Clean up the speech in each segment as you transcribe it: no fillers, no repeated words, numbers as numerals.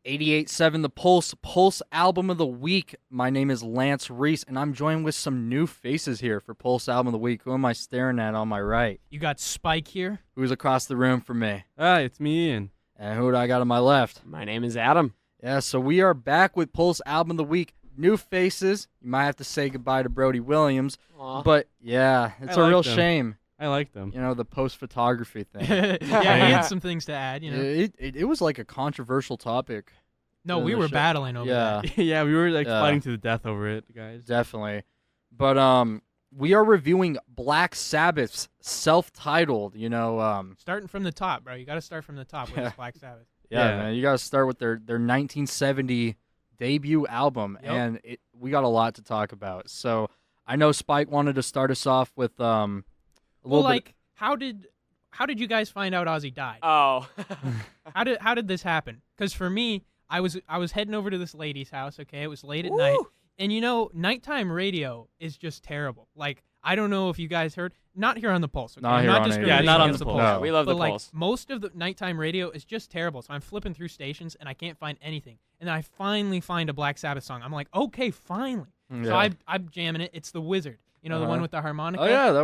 88.7 The Pulse Album of the Week. My name is Lance Reese, and I'm joined with some new faces here for Pulse Album of the Week. Who am I staring at on my right? You got Spike here. Who's across the room from me? Hi, it's me, Ian. And who do I got on my left? My name is Adam. Yeah, so we are back with Pulse Album of the Week. New faces. You might have to say goodbye to Brody Williams. Aw. But, yeah, it's a real shame. I like them. You know, the post-photography thing. Yeah, he had some things to add, you know. It was like a controversial topic. No, we were battling over that. Yeah, we were fighting to the death over it, guys. Definitely. But we are reviewing Black Sabbath's self-titled, Starting from the top, bro. You got to start from the top with this Black Sabbath. Yeah, man. You got to start with their 1970 debut album, Yep. and we got a lot to talk about. So I know Spike wanted to start us off with a little bit. How did you guys find out Ozzy died? Oh. How did this happen? Because for me, I was heading over to this lady's house. Okay, it was late at night, and nighttime radio is just terrible. Like, I don't know if you guys heard. Not here on the Pulse. Okay? Not here on it. Yeah, not on the Pulse. No. We love But the Pulse. most of the nighttime radio is just terrible. So I'm flipping through stations and I can't find anything. And then I finally find a Black Sabbath song. I'm like, okay, finally. Yeah. So I'm jamming it. It's The Wizard. You know, the one with the harmonica. Oh yeah, that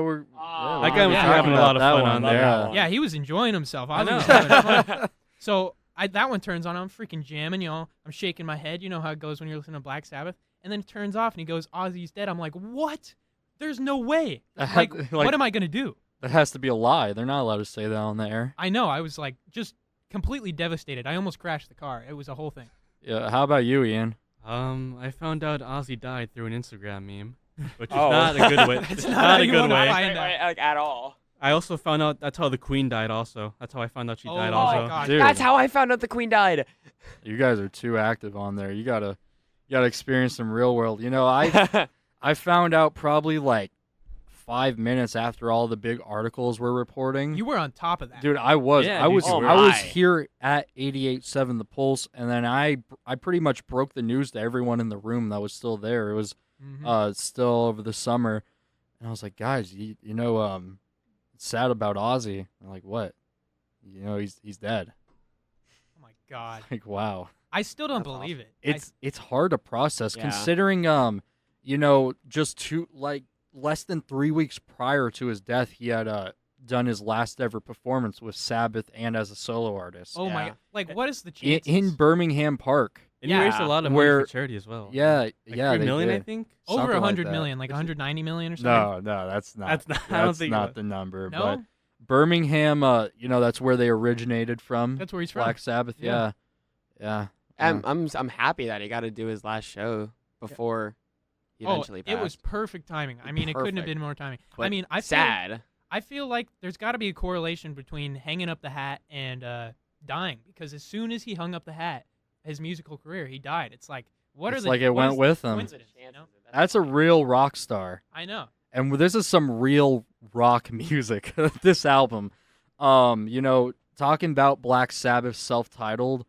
That guy was having a lot of fun on there. Yeah. Yeah, he was enjoying himself. I know. Was having fun. So that one turns on. I'm freaking jamming, y'all. I'm shaking my head. You know how it goes when you're listening to Black Sabbath. And then it turns off and he goes, Ozzy's dead. I'm like, what? There's no way. Like, what am I going to do? That has to be a lie. They're not allowed to say that on the air. I know. I was like just completely devastated. I almost crashed the car. It was a whole thing. Yeah. How about you, Ian? I found out Ozzy died through an Instagram meme, which is Oh. not a good way. It's It's not not how a you good wanna way. find out. Like, at all. I also found out that's how the Queen died also. That's how I found out she Oh died my also. God. Dude, That's how I found out the Queen died. you guys are too active on there. You gotta experience some real world. I found out probably like 5 minutes after all the big articles were reporting. You were on top of that. Dude, I was. Yeah, I dude, was. you were. I was My. here at 88.7 The Pulse, and then I pretty much broke the news to everyone in the room that was still there. It was Mhm. still over the summer, and I was like, guys, it's sad about Ozzy. I'm like, what? He's dead. Oh my God. Like, wow. I still don't That's believe it. It's hard to process Yeah. considering just less than 3 weeks prior to his death, he had done his last ever performance with Sabbath and as a solo artist Oh my. Yeah. Like, what is the in, chances? in Birmingham Park. And he raised a Yeah. lot of money Where- for charity as well. Yeah, Like yeah, 3 they million, did. I think. Over something like 100 that. million, like 190 million or something. No, that's not. That's not- I don't That's think not it- the number. No? But Birmingham, that's where they originated from. That's where he's from. Black Sabbath. Yeah, Yeah. yeah. I'm happy that he got to do his last show before he eventually passed. It was perfect timing. I mean, it couldn't have Perfect. been more timing. But I mean, sad. I feel like there's got to be a correlation between hanging up the hat and dying, because as soon as he hung up the hat, his musical career, he died. It's like, what It's are the like it what win is with the him. coincidence, you know? That's a real rock star. I know. And this is some real rock music. This album, talking about Black Sabbath self-titled,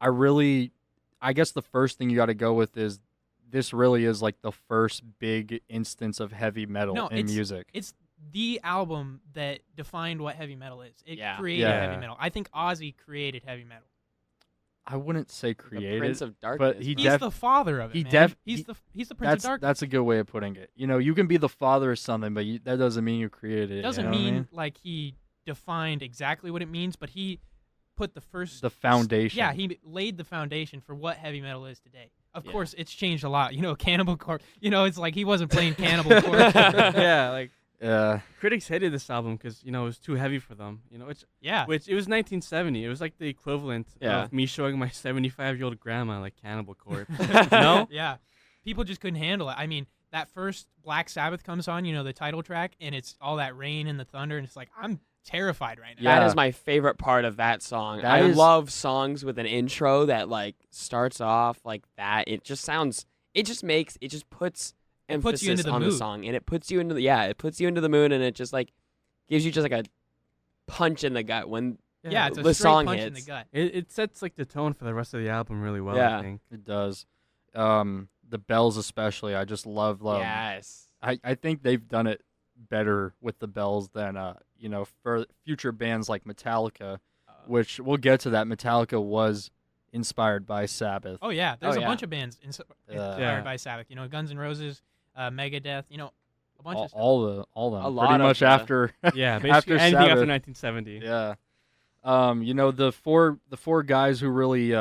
I guess the first thing you got to go with is this really is like the first big instance of heavy metal No, in music. It's the album that defined what heavy metal is. It Yeah. created Yeah. heavy metal. I think Ozzy created heavy metal. I wouldn't say The created, Prince of Darkness. but he He's def- the father of it, he man. def- he's he- the Prince of Darkness. that's a good way of putting it. You can be the father of something, but that doesn't mean you created it. It doesn't you know what I mean mean? like he defined exactly what it means, but he put the first The foundation. Yeah, he laid the foundation for what heavy metal is today. Of Yeah. course, it's changed a lot. Cannibal Corpse. It's like he wasn't playing Cannibal Corpse. Yeah, like Yeah. critics hated this album because it was too heavy for them. Yeah. Which it was 1970. It was like the equivalent Yeah. of me showing my 75-year-old grandma like Cannibal Corpse. No? Yeah. People just couldn't handle it. I mean, that first Black Sabbath comes on, the title track, and it's all that rain and the thunder, and it's like, I'm terrified right now. Yeah. That is my favorite part of that song. That I is- love songs with an intro that like starts off like that. It just puts emphasis puts you into the on the mood. song, and it puts you into the mood, and it just like gives you just like a punch in the gut when Yeah, it's a the straight song punch in the hits. gut. It sets like the tone for the rest of the album really well, Yeah. I think. It does. The bells especially. I just love. Yes. I think they've done it better with the bells than for future bands like Metallica, which we'll get to that. Metallica was inspired by Sabbath. Oh yeah, there's Oh, a yeah. bunch of bands inspired Yeah. by Sabbath. You know, Guns N' Roses, Megadeth. You know, a bunch of stuff. All of them. A lot Pretty of much the- after Yeah, basically after anything Sabbath. after 1970. Yeah. You know, the four guys who really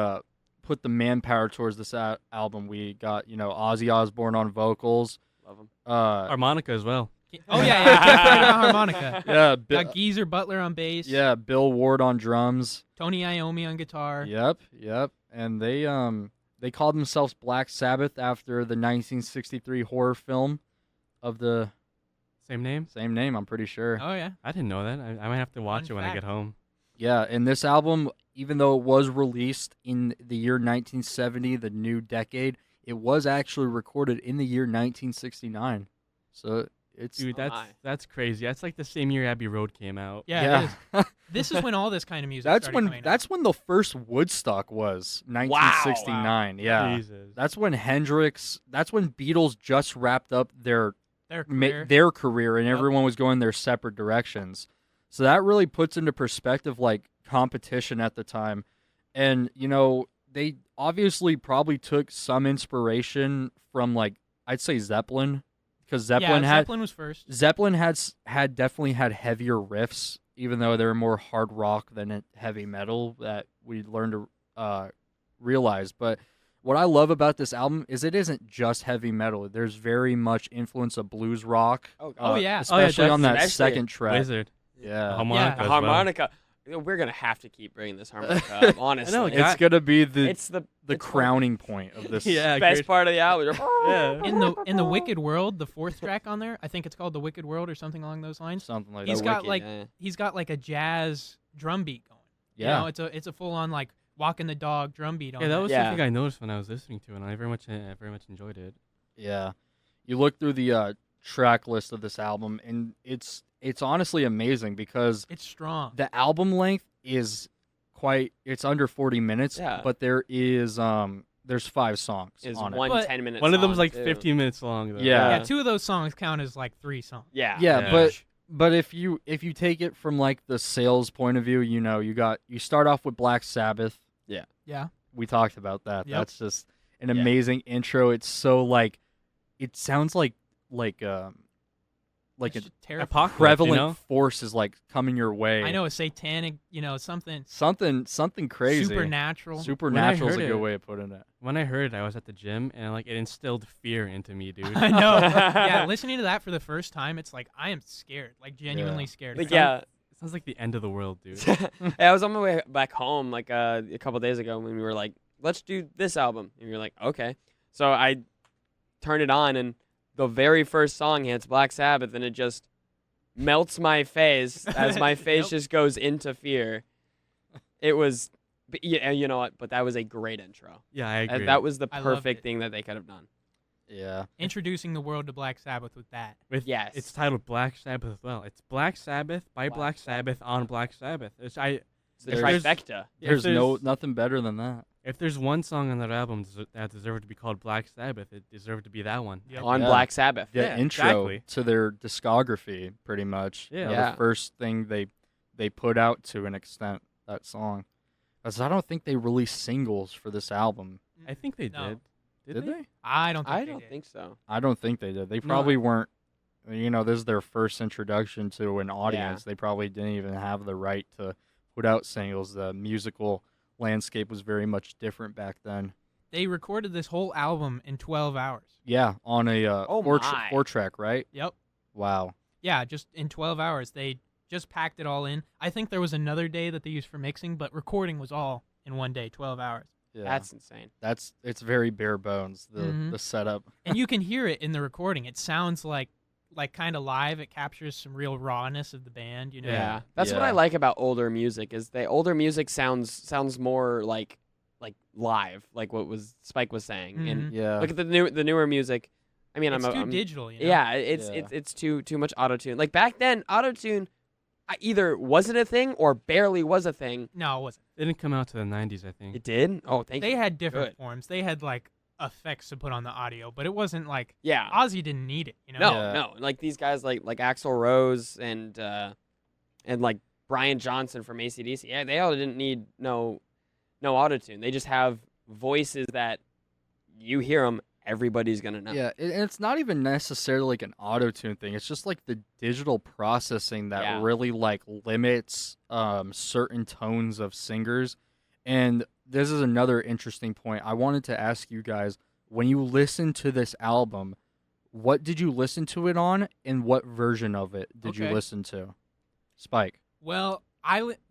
put the manpower towards this album. We got, you know, Ozzy Osbourne on vocals. Love them. Harmonica as well. Oh yeah, can't forget about harmonica. Yeah, Got Geezer Butler on bass. yeah, Bill Ward on drums. Tony Iommi on guitar. Yep. And they called themselves Black Sabbath after the 1963 horror film of the Same name? same name, I'm pretty sure. Oh yeah. I didn't know that. I might have to watch Fun it when I fact. get home. Yeah, and this album, even though it was released in the year 1970, the new decade, it was actually recorded in the year 1969. So it's Dude, Oh my. that's crazy. That's like the same year Abbey Road came out. Yeah. It is. This is when all this kind of music. that's started when coming out. that's when the first Woodstock was, 1969. Yeah. Jesus. That's when that's when Beatles just wrapped up their their career. their career and Yep. everyone was going their separate directions. So that really puts into perspective like competition at the time. And you know, they obviously probably took some inspiration from like I'd say Zeppelin, because Zeppelin was first. had definitely had heavier riffs, even though they were more hard rock than heavy metal that we learned to realize. But what I love about this album is it isn't just heavy metal. There's very much influence of blues rock. Oh, yeah. Especially on that Especially second track. Wizard. Yeah. Harmonica. The as well. harmonica. We're gonna have to keep bringing this harmonica up. Honestly, know, It's gonna be the it's the crowning point of this. Yeah, best great. part of the album. Yeah. In the Wicked World, the fourth track on there, I think it's called the Wicked World or something along those lines. Something like He's that. got Wicked, like yeah. he's got like a jazz drum beat going. Yeah. You know, it's a full on like walking the dog drum beat on Yeah, that there. was Yeah. something I noticed when I was listening to it, and I very much enjoyed it. Yeah. You look through the track list of this album, and it's honestly amazing because It's strong. the album length is it's under 40 minutes, Yeah. but there's 5 songs Is on one it. But 10-minute One of them's song, like too. 15 minutes long, though. Yeah. Yeah, 2 of those songs count as like 3 songs. Yeah. Yeah, Yeah. but if you take it from like the sales point of view, you know, you start off with Black Sabbath. Yeah. We talked about that. Yep. That's just an Yeah. amazing intro. It's so like it sounds like It's a just terrifying. Apocalypse, prevalent you know? force is like coming your way. I know, a satanic, you know, something something crazy. supernatural. Supernatural is a heard good it- way of putting it. When I heard it, I was at the gym, and like it instilled fear into me, dude. I know. Yeah, listening to that for the first time, it's like I am scared, like genuinely scared. Like, It yeah. It sounds like the end of the world, dude. Yeah, I was on my way back home like a couple days ago when we were like, let's do this album, and you're like, okay. So I turned it on, and the very first song hits Black Sabbath, and it just melts my face as my face Yep. just goes into fear. It was, but yeah, you know what? But that was a great intro. Yeah, I agree. That was the I loved perfect it. thing that they could have done. Yeah. Introducing the world to Black Sabbath with that. With, Yes. It's titled Black Sabbath as well. It's Black Sabbath by Black Black Sabbath on Black Sabbath. It's the There's- trifecta. There's there's- nothing better than that. If there's one song on that album that deserved to be called Black Sabbath, it deserved to be that one. Yep. On Yeah. Black Sabbath. The Yeah, intro exactly. to their discography, pretty much. Yeah. You know, Yeah. The first thing they put out to an extent, that song. Because I don't think they released singles for this album. I think they No. did. Did they? I don't think I they don't did. think so. I don't think they did. They No. probably weren't. You know, this is their first introduction to an audience. They probably didn't even have the right to put out singles. The musical landscape was very much different back then. They recorded this whole album in 12 hours. Yeah, on a Oh my. 4-track, right? Yep. Wow. Yeah, just in 12 hours. They just packed it all in. I think there was another day that they used for mixing, but recording was all in one day, 12 hours. Yeah. That's insane. It's very bare bones, the Mhm. the setup. And you can hear it in the recording. It sounds like kind of live. It captures some real rawness of the band, you know. Yeah, that's what Yeah. I like about older music. Is the older music sounds more like live, like what was Spike was saying. And Yeah. look at the newer music. I mean, It's too I'm digital, you know. yeah, it's Yeah. it's too much auto tune. Like back then, auto tune either wasn't a thing or barely was a thing. No, it wasn't. It didn't come out to the 90s, I think. It did. Oh, thank They you. had different Good. forms. They had like effects to put on the audio, but it wasn't like Yeah. Ozzy didn't need it, you know. No, Yeah. no. Like these guys, like Axl Rose and like Brian Johnson from AC/DC. Yeah, they all didn't need no no auto-tune. They just have voices that you hear them, everybody's going to know. Yeah, and it's not even necessarily like an auto-tune thing. It's just like the digital processing that Yeah. really like limits certain tones of singers. And this is another interesting point. I wanted to ask you guys, when you listen to this album, what did you listen to it on, and what version of it did you Okay. listen to? Spike. Well,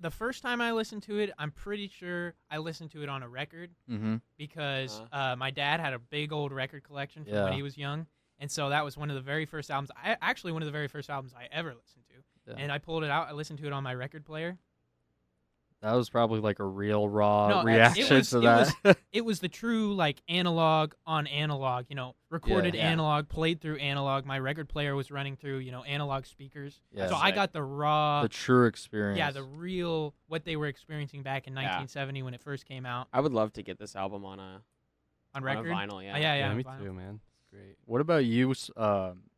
the first time I listened to it, I'm pretty sure I listened to it on a record Mm-hmm. because my dad had a big old record collection from Yeah. when he was young, and so that was one of the very first albums. Actually one of the very first albums I ever listened to, Yeah. and I pulled it out. I listened to it on my record player. That was probably like a real raw No, reaction it to was- that. It was the true like analog on analog, recorded Yeah. analog, played through analog. My record player was running through, analog speakers. Yeah. So I Sick. got the raw, The true experience. yeah, the real what they were experiencing back in 1970 when it first came out I would love to get this album on a on on a record. vinyl. Yeah. Yeah, me vinyl. too, man. It's great. What about you,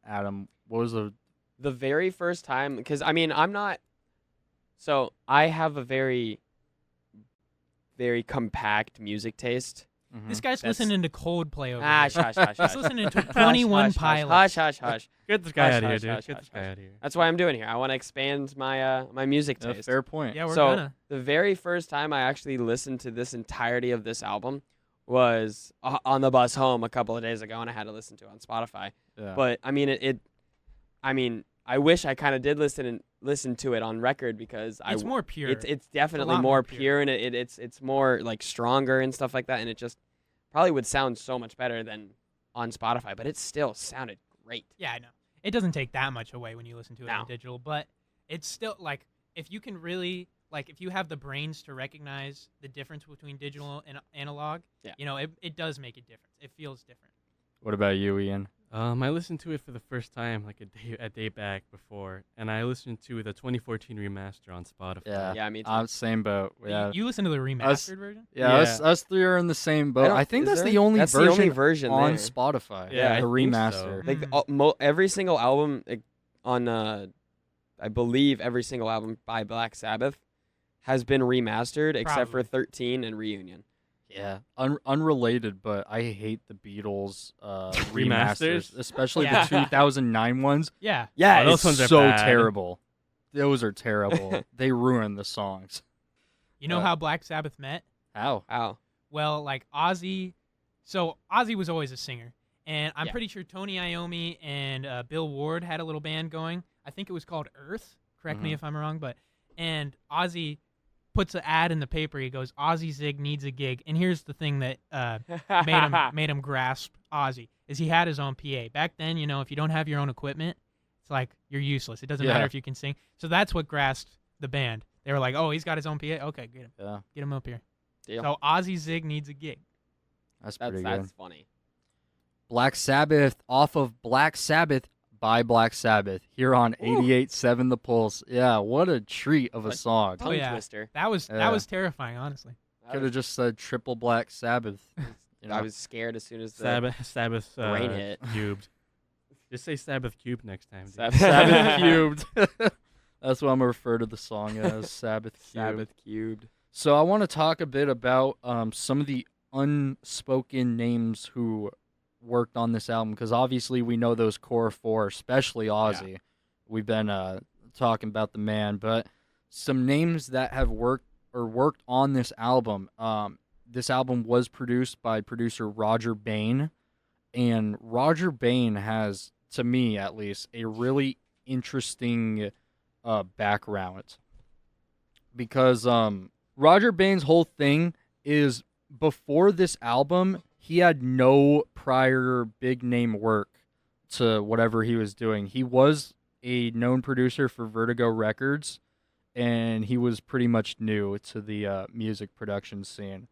Adam? What was the The very first time, because I mean, I'm not. So I have a very, very compact music taste. This guy's That's- listening to Coldplay over Hush, here. hush, hush, He's hush. listening to Hush, 21 hush, hush, Pilots. Hush, hush, hush. Get this guy Hush, out of here, hush, dude. hush, Get hush, this guy hush. out of here. That's what I'm doing here. I want to expand my my music Yeah, taste. fair point. Yeah, we're So- gonna. The very first time I actually listened to this entirety of this album was on the bus home a couple of days ago, and I had to listen to it on Spotify. Yeah. But I mean, I mean, I wish I kind of did listen to it on record because It's more pure. It's definitely lot more more pure, pure. and it's more like stronger and stuff like that, and it just probably would sound so much better than on Spotify. But it still sounded great. Yeah, I know. It doesn't take that much away when you listen to it No. on digital, but it's still like if you can really if you have the brains to recognize the difference between digital and analog, Yeah. it does make a difference. It feels different. What about you, Ian? I listened to it for the first time like a day back before, and I listened to the 2014 remaster on Spotify. Yeah. Yeah, me too. Same boat. Yeah. You listen to the remastered version? Yeah, Yeah. us three are in the same boat. don't- I think is that's there? the only That's version, the only version on there. Spotify. Yeah, I the think so. remaster. Like every single album on I believe every single album by Black Sabbath has been remastered except for Probably. 13 and Reunion. Yeah, unrelated, but I hate the Beatles remasters, Remasters? especially Yeah. the 2009 ones. Yeah. Yeah, Oh, those It's ones are so bad. terrible. Those are terrible. They ruin the songs. You know how Black Sabbath met? How? Wow. Well, like Ozzy. So Ozzy was always a singer, and I'm Yeah. pretty sure Tony Iommi and Bill Ward had a little band going. I think it was called Earth. Correct me Mhm. if I'm wrong, and Ozzy puts an ad in the paper. He goes, "Ozzy Zig needs a gig." And here's the thing that made him grasp Ozzy is he had his own PA. Back then, if you don't have your own equipment, it's like you're useless. It doesn't Yeah. matter if you can sing. So that's what grasped the band. They were like, "Oh, he's got his own PA. Okay, Yeah, get him up here." Deal. So Ozzy Zig needs a gig. that's pretty good. That's funny. Black Sabbath off of Black Sabbath by Black Sabbath here on 88.7 The Pulse. Yeah, what a treat of a What- song. Tongue yeah. twister. That was Yeah. that was terrifying, honestly. That Could have was- just said triple Black Sabbath. You know? I was scared as soon as the Sabbath rain hit. cubed. Just say Sabbath cubed next time. dude. Sabbath, Sabbath cubed. That's what I'm gonna refer to the song as, Sabbath cubed. Sabbath cubed. So I want to talk a bit about some of the unspoken names who worked on this album, because obviously we know those core four, especially Ozzy. We've been talking about the man, but some names that have worked on this album. This album was produced by producer Roger Bain, and Roger Bain has, to me at least, a really interesting background, because Roger Bain's whole thing is before this album, he had no prior big name work to whatever he was doing. He was a known producer for Vertigo Records, and he was pretty much new to the music production scene.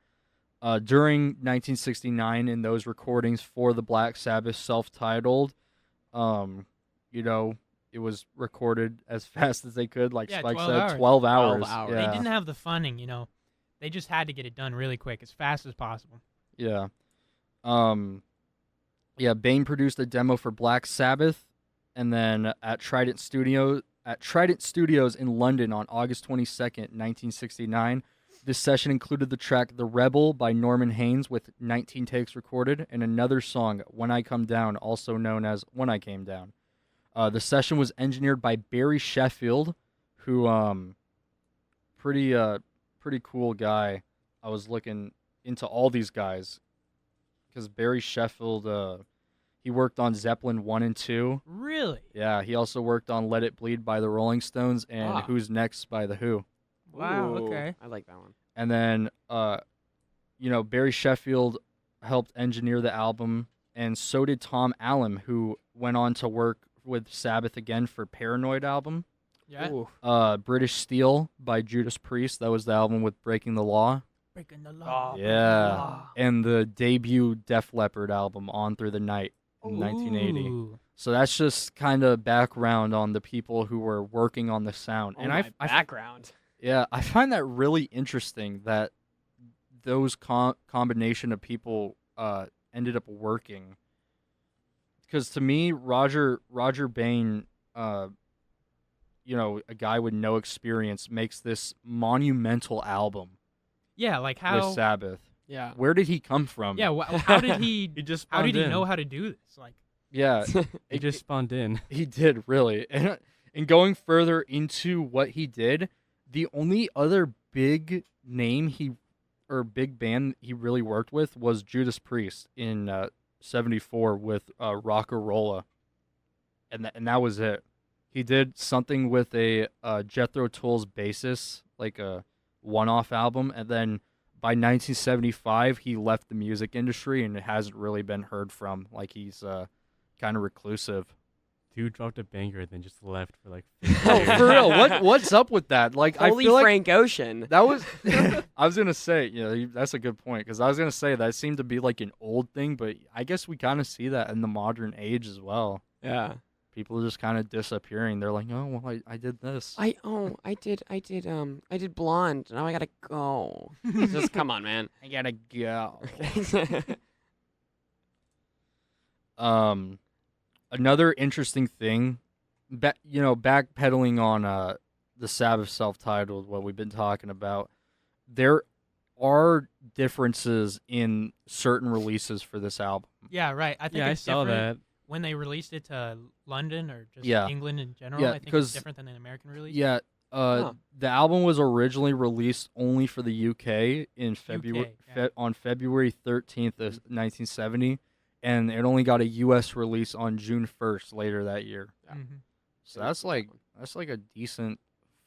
During 1969, in those recordings for the Black Sabbath self-titled, it was recorded as fast as they could, like Yeah, Spike 12 said, hours. 12 hours. 12 hours. Yeah. They didn't have the funding, They just had to get it done really quick, as fast as possible. Yeah. Bain produced a demo for Black Sabbath, and then at Trident Studios in London on August 22nd, 1969, This session included the track "The Rebel" by Norman Haynes with 19 takes recorded, and another song, "When I Come Down," also known as "When I Came Down." The session was engineered by Barry Sheffield, who pretty cool guy. I was looking into all these guys because Barry Sheffield, he worked on Zeppelin 1 and 2. Really? Yeah, he also worked on Let It Bleed by the Rolling Stones and Ah. Who's Next by The Who. Wow, Ooh, okay. I like that one. And then, Barry Sheffield helped engineer the album, and so did Tom Allen, who went on to work with Sabbath again for Paranoid album. Yeah. Ooh. British Steel by Judas Priest. That was the album with Breaking the Law. Breaking the law. Oh, Yeah. And the debut Def Leppard album, On Through the Night, in 1980. Ooh. So that's just kind of background on the people who were working on the sound. Oh, And my background. Yeah, I find that really interesting that those combination of people ended up working. Because to me, Roger Bain, a guy with no experience, makes this monumental album Yeah, like with how? Sabbath. Yeah. Where did he come from? Yeah, how did he? He just How spawned did he in. know how to do this? Like, Yeah, He just spawned in. he did, really. And going further into what he did, the only other big name big band he really worked with was Judas Priest in 74 with Rock-a-Rolla. And that was it. He did something with a Jethro Tull's bassist, like a one-off album, and then by 1975 he left the music industry and it hasn't really been heard from. Like he's kind of reclusive. Dude dropped a banger and then just left for like. Oh, 50 years. for real? What's up with that? Like Holy I feel like Frank Ocean. that was. I was gonna say, that's a good point because I was gonna say that seemed to be like an old thing, but I guess we kind of see that in the modern age as well. Yeah. People are just kind of disappearing. They're like, oh well, I did this. I did Blonde. Now I gotta go. Just come on, man. I gotta go. Another interesting thing, backpedaling on the Sabbath self-titled, what we've been talking about, there are differences in certain releases for this album. yeah, right. I think Yeah, I it's saw different that. when they released it to London or just Yeah. England in general. Yeah, I think it's 'cause- different than an American release. Yeah, Huh. the album was originally released only for the UK in February yeah. on February 13th of 1970, and it only got a US release on June 1st later that year. Yeah. Mhm. So that's like a decent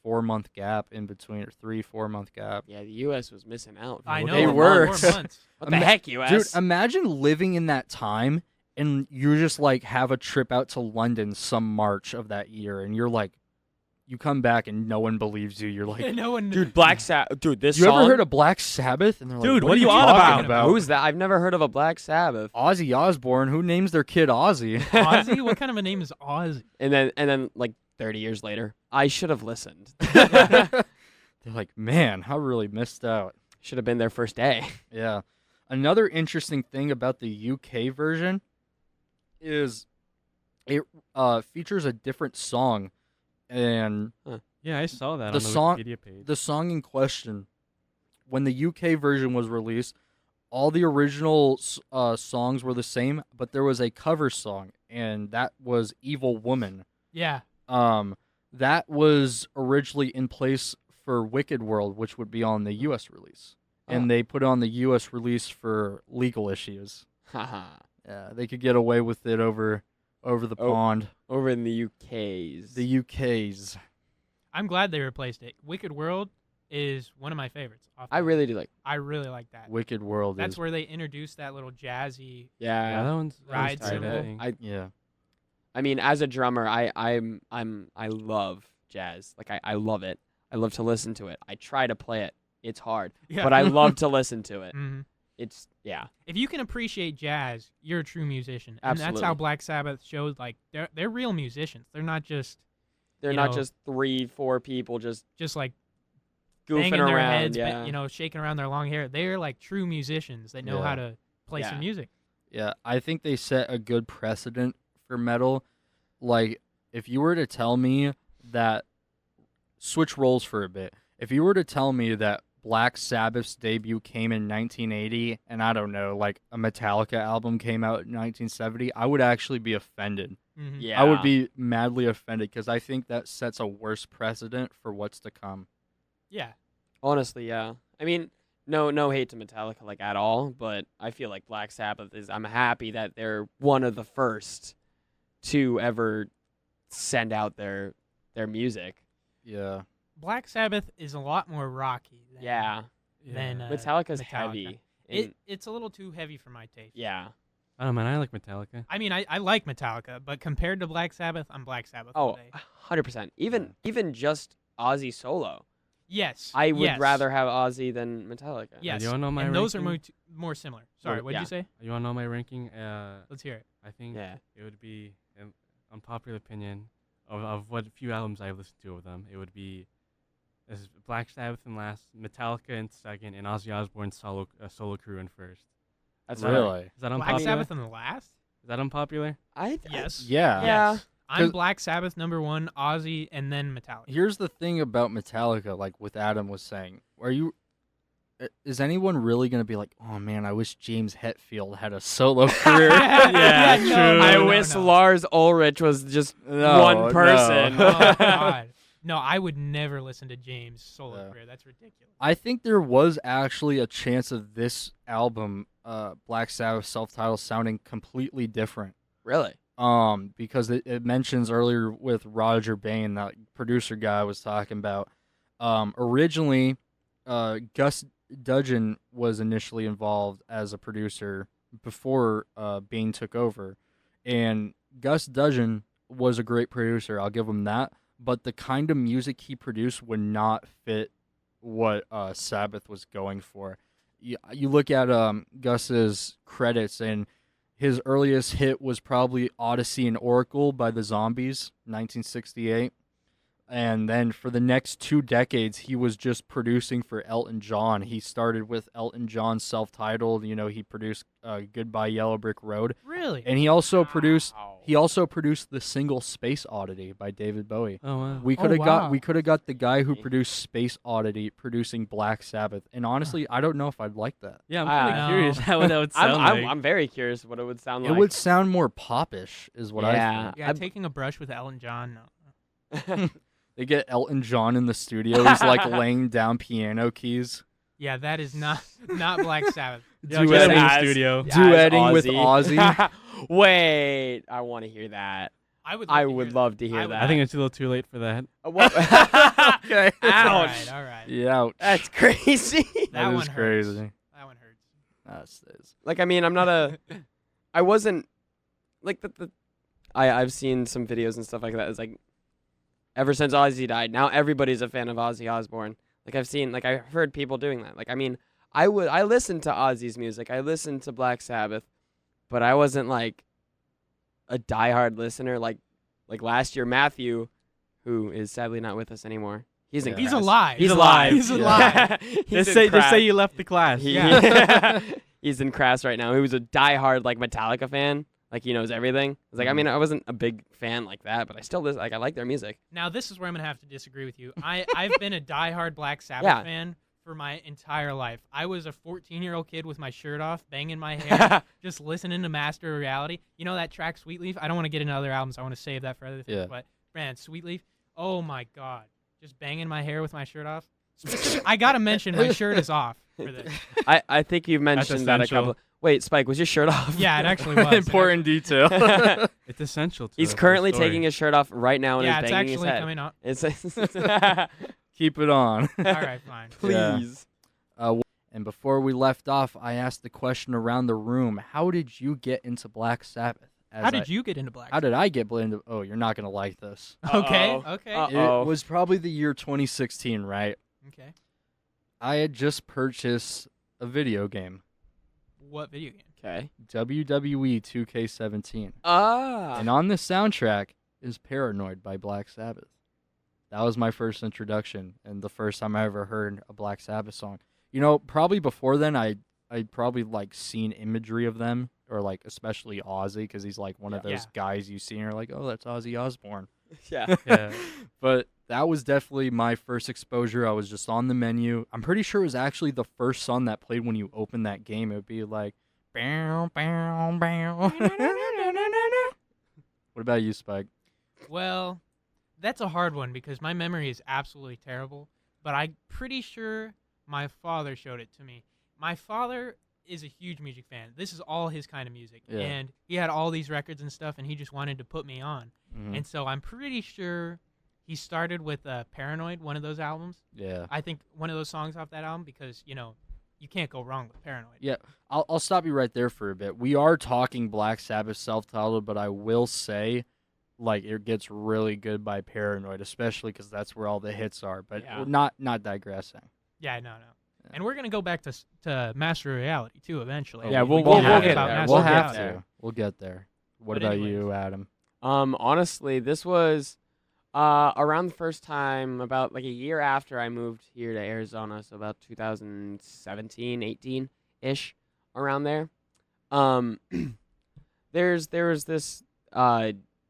4-month gap in between, or 3-4 month gap. Yeah, the U.S. was missing out. for I know. They for were. 4 months. What the Ima- heck, U.S.? Dude, imagine living in that time and you just like have a trip out to London some March of that year, and you're like, you come back and no one believes you. You're like, no one. Dude, Black Sabbath. Dude, this you song. ever heard of Black Sabbath? And they're like, Dude, what what are you on talking about? Who's that? I've never heard of a Black Sabbath. Ozzy Osbourne. Who names their kid Ozzy? Ozzy? What kind of a name is Ozzy? And then like 30 years later, I should have listened. They're like, man, I really missed out. Should have been there first day. Yeah. Another interesting thing about the UK version is it features a different song, and Yeah, I saw that The on the song- Wikipedia page. the song in question, when the UK version was released, all the original songs were the same, but there was a cover song, and that was "Evil Woman." Yeah. That was originally in place for Wicked World, which would be on the U.S. release, and they put it on the U.S. release for legal issues. Haha. Yeah, they could get away with it over the Oh. pond. Over in the UK's. The UK's. I'm glad they replaced it. Wicked World is one of my favorites. I really do like. I really like that. Wicked World That's is. where they introduced that little jazzy. yeah, Yeah. that one's Ride tight, cymbal. I think. Yeah. I mean, as a drummer, I love jazz. Like I love it. I love to listen to it. I try to play it. It's hard, Yeah. but I love to listen to it. Mhm. It's yeah. If you can appreciate jazz, you're a true musician, and that's how Absolutely. Black Sabbath showed. Like they're real musicians. They're not just They're You not know- just 3-4 people just like goofing banging their around. heads, Yeah. shaking around their long hair. They're like true musicians that know Yeah. how to play Yeah. some music. Yeah, I think they set a good precedent for metal. Like, if you were to tell me that, switch roles for a bit. If you were to tell me that Black Sabbath's debut came in 1980, and I don't know, like a Metallica album came out in 1970, I would actually be offended. Mhm. Yeah. I would be madly offended because I think that sets a worse precedent for what's to come. Yeah. Honestly, yeah. I mean, no hate to Metallica like at all, but I feel like Black Sabbath is. I'm happy that they're one of the first to ever send out their music. Yeah. Black Sabbath is a lot more rocky than, Yeah. than Metallica's Metallica. heavy. And It's a little too heavy for my taste. yeah. I don't know, man. I like Metallica. I mean, I like Metallica, but compared to Black Sabbath, I'm Black Sabbath all Oh, day. 100%. Even just Ozzy solo. Yes. I would yes, rather have Ozzy than Metallica. Yes. you wanna know my and those are ranking? more similar. Sorry, Well, what'd yeah. you say? You want to know my ranking? Let's hear it. I think Yeah. it would be an unpopular opinion of what few albums I've listened to of them. It would be as Black Sabbath in last, Metallica in second, and Ozzy Osbourne's solo crew in first. That's Is that- Really? Is that Black unpopular? Sabbath in the last? Is that unpopular? Yes. Yeah. Yeah. Yes. I'm 'Cause- Black Sabbath #1, Ozzy, and then Metallica. Here's the thing about Metallica, like what Adam was saying. Is anyone really going to be like, oh man, I wish James Hetfield had a solo career? Yeah, no, true. no, I no, wish no. Lars Ulrich was just No, one person. no. Oh, God. No, I would never listen to James' solo Yeah. career. That's ridiculous. I think there was actually a chance of this album, Black Sabbath self-titled, sounding completely different. Really? Because it mentions earlier with Roger Bain, that producer guy I was talking about. Originally, Gus Dudgeon was initially involved as a producer before Bain took over, and Gus Dudgeon was a great producer. I'll give him that. But the kind of music he produced would not fit what Sabbath was going for. You look at Gus's credits, and his earliest hit was probably Odyssey and Oracle by the Zombies, 1968. And then for the next 2 decades, he was just producing for Elton John. He started with Elton John's self-titled. He produced "Goodbye Yellow Brick Road," Really? and he also produced Wow. the single "Space Oddity" by David Bowie. Oh wow. We could have wow. got the guy who produced Space Oddity producing Black Sabbath. And honestly, I don't know if I'd like that. Yeah, I'm Ah. kind of curious how that would I'm, sound I'm, like. I'm very curious what it would sound It like. would sound more popish, is what I Yeah. think. Yeah, I'm- taking a brush with Elton John, no. They get Elton John in the studio. He's like laying down piano keys. Yeah, that is not Black Sabbath. Yeah, Duetting- get him in the as- studio. as Duetting with Ozzy. Wait, I want to hear that. I would. I would love to hear I would- that. I think it's a little too late for that. What? Okay. All Ouch. right, all right. Yeah. That's crazy. That is one hurts. crazy. That one hurts. That's Like, I mean, I'm not a. I wasn't like the. I've seen some videos and stuff like that. It's like, ever since Ozzy died, now everybody's a fan of Ozzy Osbourne. Like I've heard people doing that. Like, I mean, I listened to Ozzy's music. I listened to Black Sabbath, but I wasn't like a diehard listener. Like last year, Matthew, who is sadly not with us anymore. He's in. Yeah. He's Crass. alive. He's alive. He's Yeah. alive. He's Just in say Crass. you left the class. He- Yeah. He's in Crass right now. He was a diehard like Metallica fan. Like, he knows everything. It's like, I mean, I wasn't a big fan like that, but I still listen. Like, I like their music. Now this is where I'm gonna have to disagree with you. I've been a diehard Black Sabbath Yeah. fan for my entire life. I was a 14-year-old kid with my shirt off, banging my hair, just listening to Master of Reality. You know that track Sweet Leaf? I don't want to get into other albums. I want to save that for other things. Yeah. But man, Sweet Leaf. Oh my God, just banging my hair with my shirt off. I gotta mention my shirt is off for this. I think you've mentioned that a essential. couple. Wait, Spike, was your shirt off? Yeah, it actually was. important detail. It's essential to He's the currently story. taking his shirt off right now and Yeah, is it's banging his actually head. coming out. It's Keep it on. All right, fine. please. And before we left off, I asked the question around the room: how did you get into Black Sabbath? How did you get into Black How did I get into? Oh, you're not gonna like this. Okay, Uh-oh. okay, Uh-oh. It was probably the year 2016, right? okay. I had just purchased a video game, What video game? Okay. WWE 2K17, Ah. and on the soundtrack is "Paranoid" by Black Sabbath. That was my first introduction and the first time I ever heard a Black Sabbath song. Probably before then, I'd probably like seen imagery of them, or like especially Ozzy, because he's like one of Yeah. those guys you see and you're like, oh, that's Ozzy Osbourne. Yeah. Yeah. But that was definitely my first exposure. I was just on the menu. I'm pretty sure it was actually the first song that played when you open that game. It would be like, bow, bow, bow. What about you, Spike? Well, that's a hard one because my memory is absolutely terrible. But I'm pretty sure my father showed it to me. My father is a huge music fan. This is all his kind of music. Yeah. And he had all these records and stuff, and he just wanted to put me on. Mhm. And so I'm pretty sure he started with Paranoid, one of those albums. Yeah. I think one of those songs off that album because, you know, you can't go wrong with Paranoid. Yeah, I'll stop you right there for a bit. We are talking Black Sabbath self-titled, but I will say, like, it gets really good by Paranoid, especially because that's where all the hits are. But Yeah. not digressing. Yeah, no. And we're going to go back to Master Reality, too, eventually. Yeah, We we'll can talk get about there. Master We'll Reality. have Reality. to. We'll get there. What But about anyways. you, Adam? Honestly, this was around the first time, about like a year after I moved here to Arizona, so about 2017, 18-ish, around there. There was this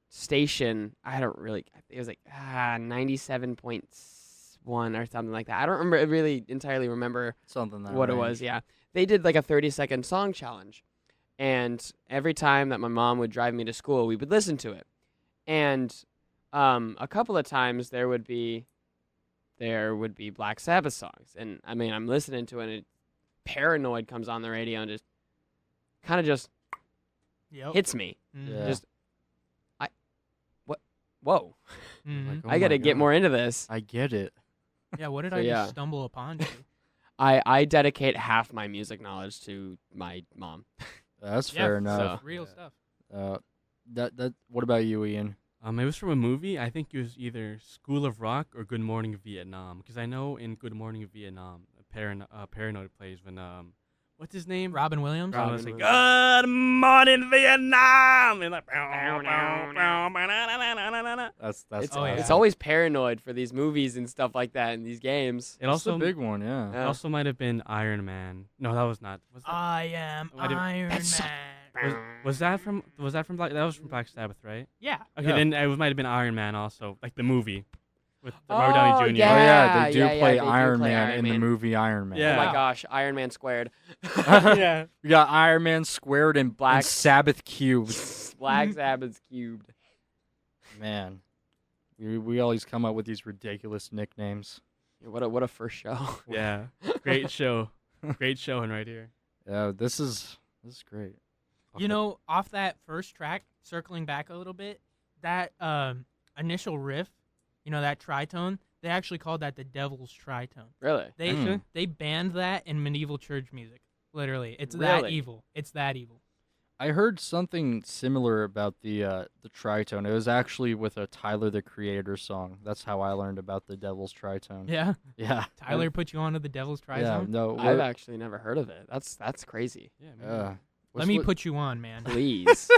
station. I don't really. It was like 97.1 or something like that. I don't really entirely remember Something that what it was. Yeah, they did like a 30-second song challenge, and every time that my mom would drive me to school, we would listen to it. And a couple of times there would be Black Sabbath songs, and I mean I'm listening to it, and Paranoid comes on the radio and just kind of just Yep. hits me. Mhm. Yeah. Just whoa, Mhm. Like, oh I got to my get God. more into this. I get it. Yeah, what did So, I yeah. just stumble upon? To? I dedicate half my music knowledge to my mom. That's Yeah, fair so enough. real stuff. That. What about you, Ian? It was from a movie. I think it was either School of Rock or Good Morning Vietnam. Because I know in Good Morning Vietnam, Paranoid plays when what's his name? Robin Williams? Robin was like, Williams. Good Morning Vietnam, and like, That's It's, Oh, yeah. it's always Paranoid for these movies and stuff like that in these games. It That's the also big one, yeah. Yeah. also might have been Iron Man. No, that was not. Was that, I am Why do- Iron That's- Man. was that from Black? That was from Black Sabbath, right? Yeah. Okay, Yeah. then it might have been Iron Man also, like the movie with Robert Downey Jr. yeah. Oh yeah, they do yeah, play they do Iron play Man Iron in the Man. movie Iron Man. Yeah. Oh my Wow. gosh, Iron Man squared. Yeah. We got Iron Man squared and Black- and Sabbath cubed. Black Sabbath's cubed. Man, we always come up with these ridiculous nicknames. Yeah, what a first show. Yeah. Great show. Great showing right here. Yeah, this is great. You know, off that first track, circling back a little bit, that initial riff, you know, that tritone, they actually called that the Devil's Tritone. Really? They Mm. they banned that in medieval church music. Literally, it's that Really? evil. It's that evil. I heard something similar about the tritone. It was actually with a Tyler the Creator song. That's how I learned about the Devil's Tritone. Yeah. Yeah. Tyler put you onto the Devil's Yeah. Tritone. No. I've actually never heard of it. That's crazy. Yeah. Man. Let me put you on, man. Please.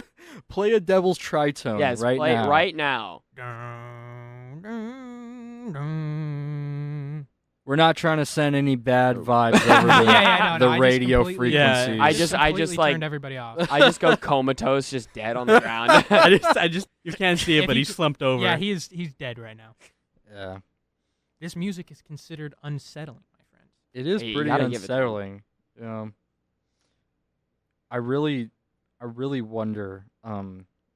play a Devil's Tritone. yes, right play now. it right now. Dun, dun, dun. We're not trying to send any bad vibes over Yeah, the no, I just radio completely- frequencies. Yeah, I just completely like turned everybody off. I just go comatose, just dead on the ground. I just, you can't see it, If but he he's c- slumped over. Yeah, he's dead right now. Yeah. This music is considered unsettling, my friend. It is Hey, you pretty gotta give it to 'em. unsettling. I really wonder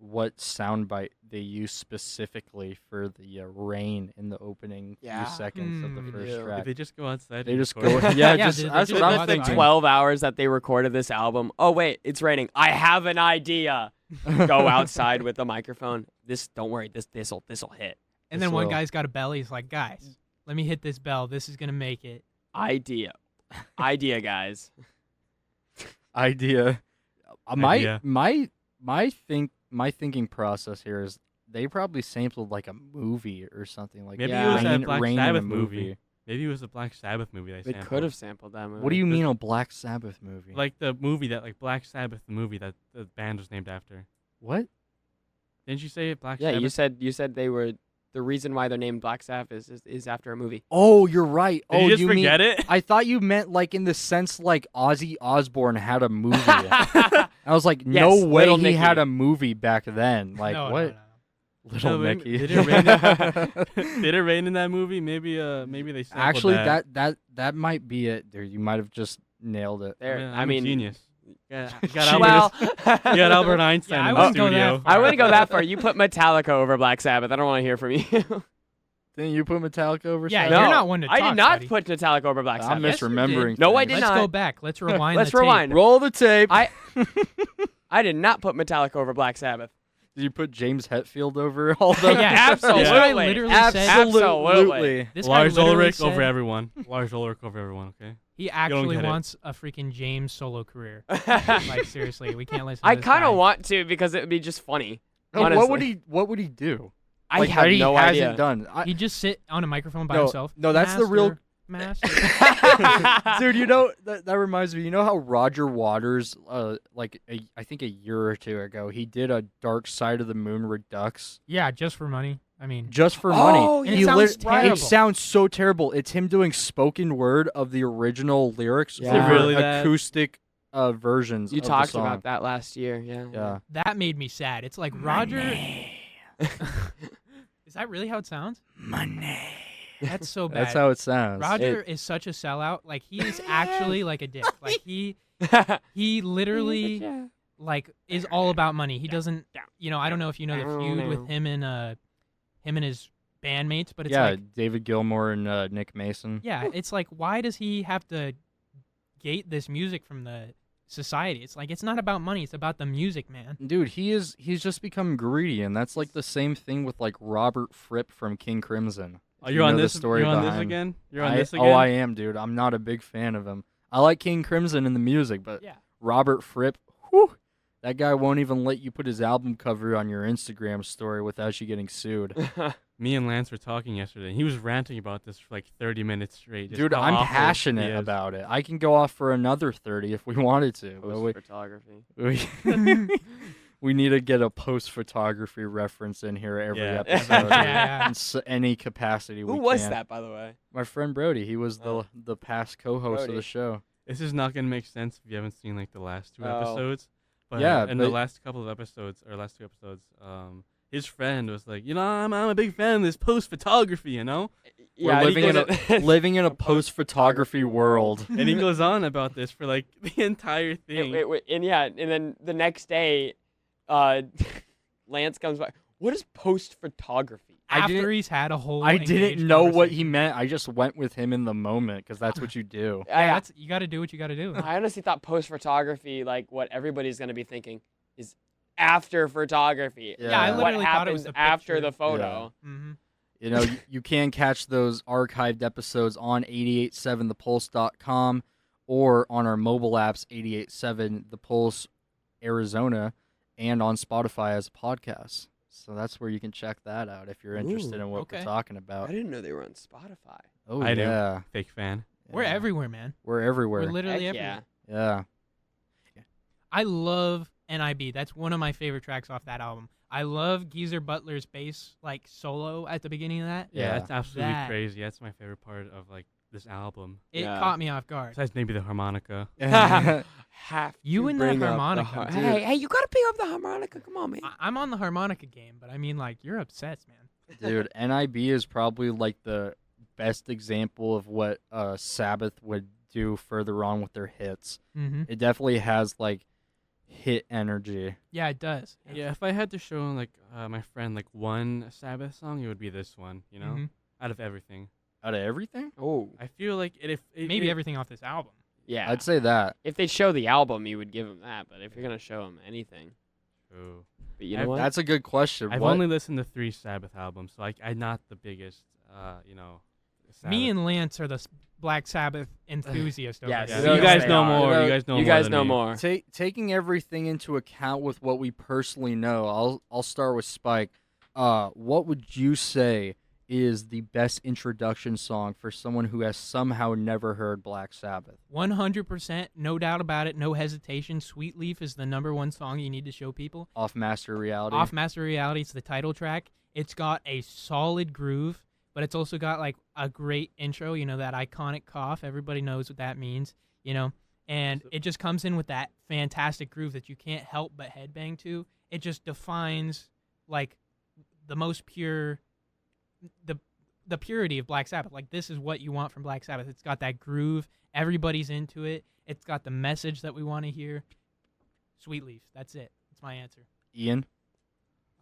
what soundbite they use specifically for the rain in the opening Yeah. few seconds of the Hmm. first Yeah. Did track. they just go outside? They and just go, record? yeah, Yeah, just they that's just what go I'm outside. thinking. 12 hours that they recorded this album. Oh wait, it's raining. I have an idea. Go outside with the microphone. Don't worry. This'll hit. And This then one will. guy's got a bell. He's like, guys, let me hit this bell. This is gonna make it. Idea, guys. Idea. Idea. My thinking process here is they probably sampled like a movie or something like Maybe it was rain, that Black rain in a Sabbath movie. movie. Maybe it was the Black Sabbath movie they They sampled. could have sampled that movie. What do you The- mean a Black Sabbath movie? Like the movie that, like Black Sabbath, the movie that the band was named after. what? Didn't you say it, Black Yeah, Sabbath? you said they were the reason why they're named Black Sabbath is after a movie. Oh, you're right. Did oh, you just mean forget it? I thought you meant like in the sense like Ozzy Osbourne had a movie. I was like, no Yes, way Little he Nicky. had a movie back then. Like no, what? No, no. Little Mickey. Did it rain? Did it rain in that movie? Maybe they sampled Actually, that. that might be it. Dude, you might have just nailed it. There, I'm I a mean, genius. You got well, Albert Einstein Yeah, I in the wouldn't go that studio. far. I wouldn't go that far. You put Metallica over Black Sabbath. I don't want to hear from you. Didn't you put Metallica over? Yeah, Sabbath? you're not one to I talk, did not buddy. put Metallica over Black I'm Sabbath. Yes, you misremembering. did. No, I things. did Let's not. go back. Let's rewind. Let's the tape. rewind. Roll the tape. I did not put Metallica over Black Sabbath. Did you put James Hetfield over all the? Yeah, Absolutely. This guy literally said. Absolutely. This guy Lars literally Ulrich over said everyone. Lars Ulrich over everyone. Okay. He actually get it. wants a freaking James solo career. Like seriously, we can't listen. To I this kind guy. of want to because it would be just funny. No, honestly. what would he do? I Like, have that he no hasn't idea. done. He'd just sit on a microphone by No, himself. no, that's the real- Master. Dude, you know that reminds me. You know how Roger Waters, I think a year or two ago, he did a Dark Side of the Moon Redux Yeah, just for money. I mean, just for Oh, money. and He it sounds lit- terrible. It sounds so terrible. It's him doing spoken word of the original lyrics Yeah. over Really that? acoustic versions. You of talked the song. about that last year. Yeah. Yeah. that made me sad. It's like Roger. Is that really how it sounds? Money. That's so bad. That's how it sounds. Roger is such a sellout. Like he is actually like a dick. Like he literally like is all about money. He doesn't. You know, I don't know if you know the feud with him and his bandmates, but it's yeah, like David Gilmour and Nick Mason. yeah, it's like why does he have to gate this music from the society? It's like it's not about money. It's about the music, man. Dude, he's just become greedy, and that's like the same thing with like Robert Fripp from King Crimson. Oh, you're on know the this. story You're on this behind- again. You're on I- this again. Oh, I am, dude. I'm not a big fan of him. I like King Crimson in the music, but Yeah. Robert Fripp, whew, that guy won't even let you put his album cover on your Instagram story without you getting sued. Me and Lance were talking yesterday. And he was ranting about this for like 30 minutes straight. just Dude, how I'm awful he passionate is. about it. I can go off for another 30 if we wanted to. But Post photography. we need to get a post photography reference in here every Yeah. episode. Yeah. In any capacity Who we was can. that, by the way? My friend Brody. He was the past co-host of Brody. the show. This is not gonna make sense if you haven't seen like the last two Oh. episodes. But Yeah, in the but- last couple of episodes or last two episodes, his friend was like, I'm a big fan of this post photography, you know. Yeah, We're he living in goes- a living in a post photography world. And he goes on about this for like the entire thing. and then the next day, Lance comes back. What is post photography? I After didn't- he's had a whole. I didn't engaged know what conversation. he meant. I just went with him in the moment because that's what you do. Yeah, that's you got to do what you got to do. I honestly thought post photography, like what everybody's gonna be thinking, is after photography. Yeah, I what literally thought it was happens the after picture. the photo. Mm-hmm. You know, you can catch those archived episodes on 887thepulse.com or on our mobile apps 887 The Pulse Arizona and on Spotify as a podcast. So that's where you can check that out if you're interested Ooh, in what okay. we're talking I about. didn't know they were on Spotify. Oh, I do. yeah. Fake fan. We're Yeah. everywhere, man. We're everywhere. We're literally Heck everywhere. yeah. Yeah. I love NIB. That's one of my favorite tracks off that album. I love Geezer Butler's bass like solo at the beginning of that. Yeah, Yeah. that's absolutely That- crazy. That's my favorite part of like this album. It Yeah. caught me off guard. Besides maybe the harmonica. Have You to and that bring up the harmonica, har- dude. Hey, you gotta pick up the harmonica. Come on, man. I'm on the harmonica game, but I mean, like, you're obsessed, man. Dude, NIB is probably like the best example of what Sabbath would do further on with their hits. Mm-hmm. It definitely has like hit energy. Yeah, it does. Yeah, if I had to show like my friend like one Sabbath song, it would be this one. You know, Mhm. out of everything, Out of everything? Oh, I feel like if Maybe it, everything off this album. yeah. I'd say that. If they show the album, you would give them that. But if you're gonna show them anything, True. but you know I've- what? That's a good question. I've What- only listened to 3 Sabbath albums, so I'm not the biggest, Sabbath. Me and Lance are the Black Sabbath enthusiasts over Yes. here. Yeah, Yes, you guys they know are. more. You You guys know you more. guys than know me. more. Taking everything into account with what we personally know, I'll start with Spike. What would you say is the best introduction song for someone who has somehow never heard Black Sabbath? 100%, no doubt about it, no hesitation. Sweet Leaf is the #1 song you need to show people. Off Master Reality. Off Master Reality, it's the title track. It's got a solid groove, but it's also got like a great intro, you know, that iconic cough. Everybody knows what that means, you know, and it just comes in with that fantastic groove that you can't help but headbang to. It just defines like the most pure, the purity of Black Sabbath. Like, this is what you want from Black Sabbath. It's got that groove. Everybody's into it. It's got the message that we want to hear. Sweet Leaf. That's it. That's my answer. Ian?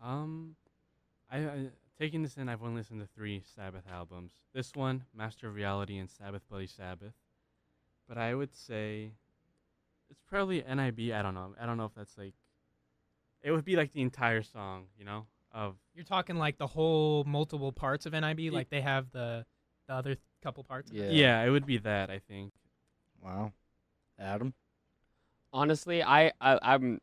I taking this in, I've only listened to 3 Sabbath albums. This one, Master of Reality, and Sabbath Bloody Sabbath. But I would say it's probably NIB. I don't know. I don't know if that's like. It would be like the entire song, you know, of. You're talking like the whole multiple parts of NIB, like they have the other couple parts. Of it? Yeah, it would be that, I think. Wow. Adam? Honestly, I'm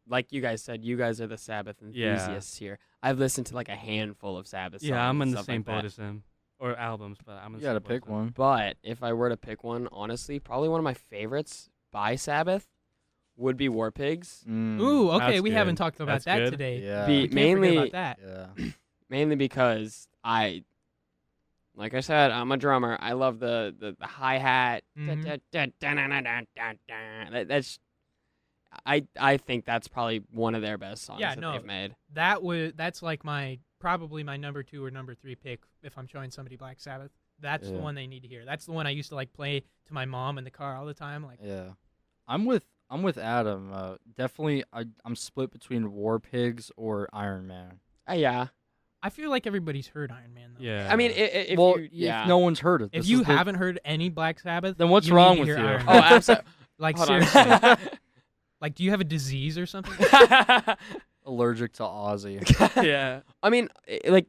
like you guys said, you guys are the Sabbath enthusiasts here. I've listened to like a handful of Sabbath songs. Yeah, I'm in and the stuff same like boat that. as him. Or albums, but I'm in You the gotta same boat as pick him. one. But if I were to pick one, honestly, probably one of my favorites by Sabbath would be War Pigs. Ooh, okay. That's We good. haven't talked about That's that good. today. Yeah. Be- We can't forget mainly- about that. Yeah. Mainly because like I said, I'm a drummer. I love the hi-hat. Mhm. That's I think that's probably one of their best songs Yeah, that no. they've made. That's like probably my number 2 or number 3 pick if I'm showing somebody Black Sabbath. That's the Yeah. one they need to hear. That's the one I used to like play to my mom in the car all the time. Like, Yeah. I'm with Adam. Definitely I'm split between War Pigs or Iron Man. Yeah. I feel like everybody's heard Iron Man though. Yeah. I mean, if well, you, yeah. if no one's heard it. If this you is the- haven't heard any Black Sabbath, Then what's you wrong need to with hear you? Iron Oh, Man. absolutely. Like Hold seriously. on. Like, do you have a disease or something? allergic to Ozzy. yeah. I mean, like,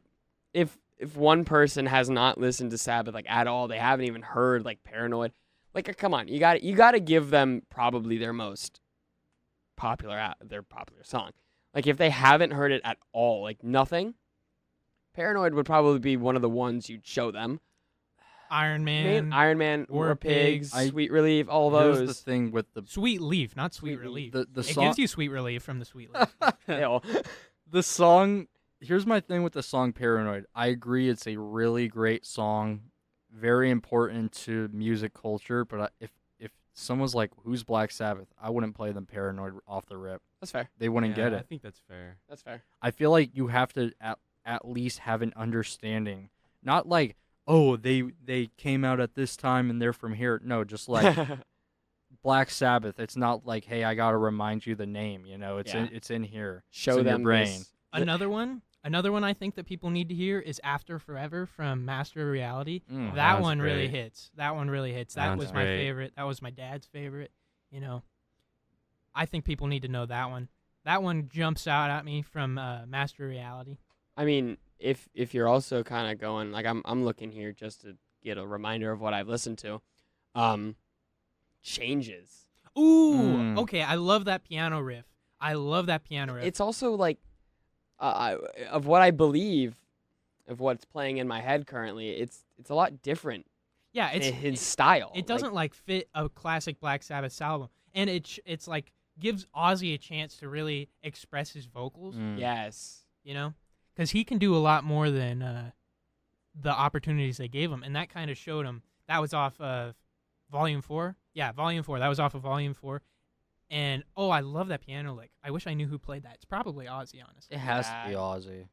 if one person has not listened to Sabbath like at all, they haven't even heard like Paranoid. Like, come on, you got to give them probably their most popular song. Like, if they haven't heard it at all, like nothing, Paranoid would probably be one of the ones you'd show them. Iron Man, Iron Man, War War Pigs, Pigs. Sweet Relief, all Here's the those. thing with the Sweet Leaf, not Sweet Sweet Relief. the It song. gives you Sweet Relief from the Sweet Leaf. Hell. The song. Here's my thing with the song Paranoid. I agree, it's a really great song, very important to music culture. But if someone's like, "Who's Black Sabbath?" I wouldn't play them Paranoid off the rip. That's fair. They wouldn't get I it. think that's fair. That's fair. I feel like you have to at least have an understanding, not like, oh, they came out at this time and they're from here. No, just like Black Sabbath. It's not like, hey, I gotta remind you the name. You know, it's Yeah. it's in here. Show it's in them your brain. this. Another one I think that people need to hear is After Forever from Master of Reality. Mm. That sounds one really great. hits. That one really hits. That Sounds was my great. favorite. That was my dad's favorite. You know, I think people need to know that one. That one jumps out at me from Master of Reality. I mean, if you're also kind of going like I'm looking here just to get a reminder of what I've listened to. Changes. Ooh, Mm. okay. I love that piano riff. I love that piano riff. It's also like of what I believe of what's playing in my head currently. It's a lot different. yeah, in it's his style. It doesn't like fit a classic Black Sabbath album, and it's like gives Ozzy a chance to really express his vocals. Mm. Yes. You know, because he can do a lot more than the opportunities they gave him, and that kind of showed him. That was off of Volume 4. Yeah, Volume 4. That was off of Volume 4. And I love that piano lick. I wish I knew who played that. It's probably Ozzy, honestly. It has to be Ozzy.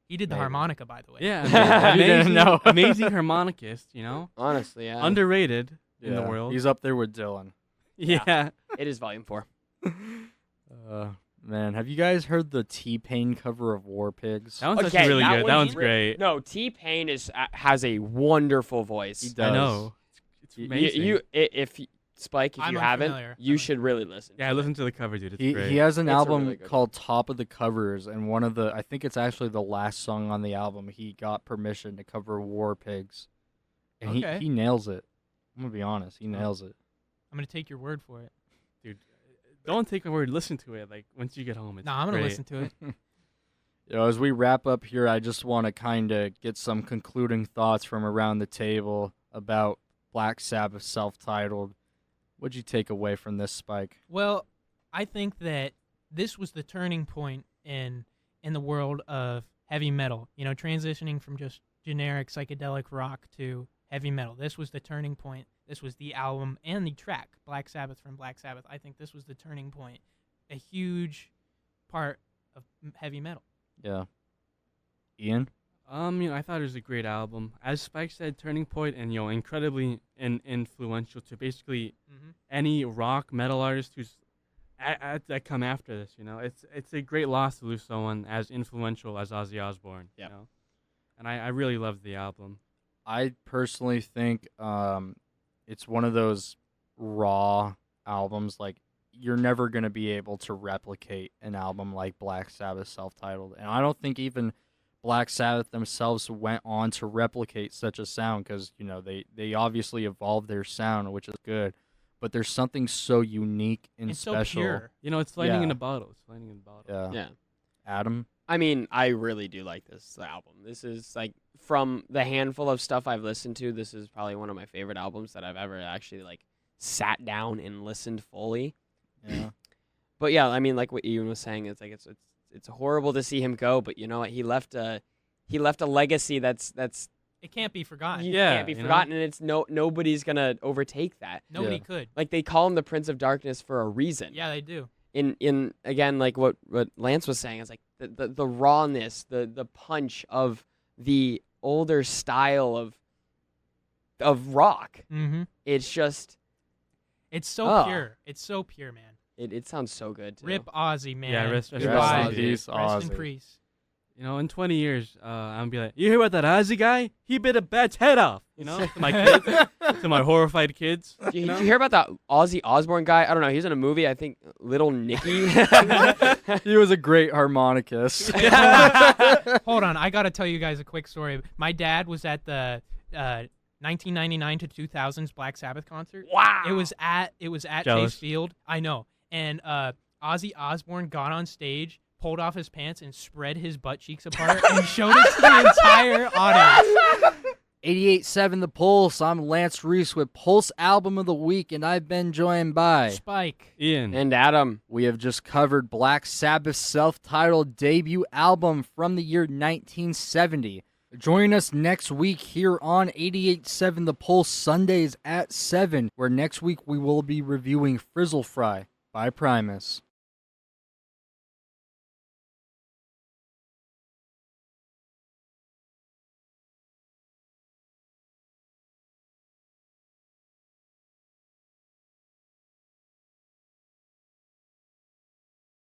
He did the maybe. harmonica, by the way. Yeah. You didn't amazing, know. amazing harmonicist, you know? Honestly, yeah. Underrated in the Yeah, world. He's up there with Dylan. yeah. It is Volume 4. Man, have you guys heard the T-Pain cover of War Pigs? That one's Okay, actually really that good. That one's one's great. No, T-Pain has a wonderful voice. He I does. know. It's You- amazing. If Spike, if I'm you haven't, unfamiliar. you should really listen. yeah, I listened to the cover, dude. It's He great. has an It's a album really good called Top of the Covers, and one of the I think it's actually the last song on the album. He got permission to cover War Pigs, and Okay. he nails it. I'm gonna be honest, he nails it. I'm going to take your word for it. Dude, don't take my word. Listen to it. Like, once you get home, it's No, I'm going to great. listen to it. You know, as we wrap up here, I just want to kind of get some concluding thoughts from around the table about Black Sabbath self-titled. What'd you take away from this, Spike? Well, I think that this was the turning point in the world of heavy metal. You know, transitioning from just generic psychedelic rock to heavy metal. This was the turning point. This was the album and the track, Black Sabbath from Black Sabbath. I think this was the turning point, a huge part of heavy metal. Yeah. Ian? I thought it was a great album. As Spike said, turning point and incredibly influential to basically any rock metal artist who's that come after this. It's a great loss to lose someone as influential as Ozzy Osbourne. Yeah. And I really loved the album. I personally think it's one of those raw albums. Like, you're never going to be able to replicate an album like Black Sabbath self-titled. And I don't think even Black Sabbath themselves went on to replicate such a sound because, they obviously evolved their sound, which is good. But there's something so unique and It's special. so pure. It's lightning in Yeah. a bottle. It's lightning in a bottle. Yeah. Yeah. Adam? I mean, I really do like this album. This is like, from the handful of stuff I've listened to, this is probably one of my favorite albums that I've ever actually like sat down and listened fully. Yeah. But yeah, I mean, like what Ian was saying, it's like it's horrible to see him go, but you know what? He left a legacy that's It can't be forgotten. can't be forgotten, and it's nobody's gonna overtake that. Nobody Yeah. could. Like, they call him the Prince of Darkness for a reason. Yeah, they do. In again, like what Lance was saying, is like the rawness, the punch of the older style of rock. Mm-hmm. It's just It's so Oh. pure. It's so pure, man. it sounds so good too. Rip Ozzy, man. Yeah, rest in Goodbye. peace, peace, Rest in Ozzy. peace. In 20 years, I'm gonna be like, you hear about that Ozzy guy? He bit a bat's head off. To my kids, to my horrified kids. Did you hear about that Ozzy Osbourne guy? I don't know. He's in a movie. I think Little Nicky. He was a great harmonicist. Hold on, I gotta tell you guys a quick story. My dad was at the 1999 to 2000s Black Sabbath concert. Wow. It was at Jealous. Chase Field. I know. And Ozzy Osbourne got on stage, pulled off his pants, and spread his butt cheeks apart and showed it to the entire audience. 88.7 The Pulse. I'm Lance Reese with Pulse Album of the Week, and I've been joined by... Spike. Ian. And Adam. We have just covered Black Sabbath's self-titled debut album from the year 1970. Join us next week here on 88.7 The Pulse, Sundays at 7, where next week we will be reviewing Frizzle Fry by Primus.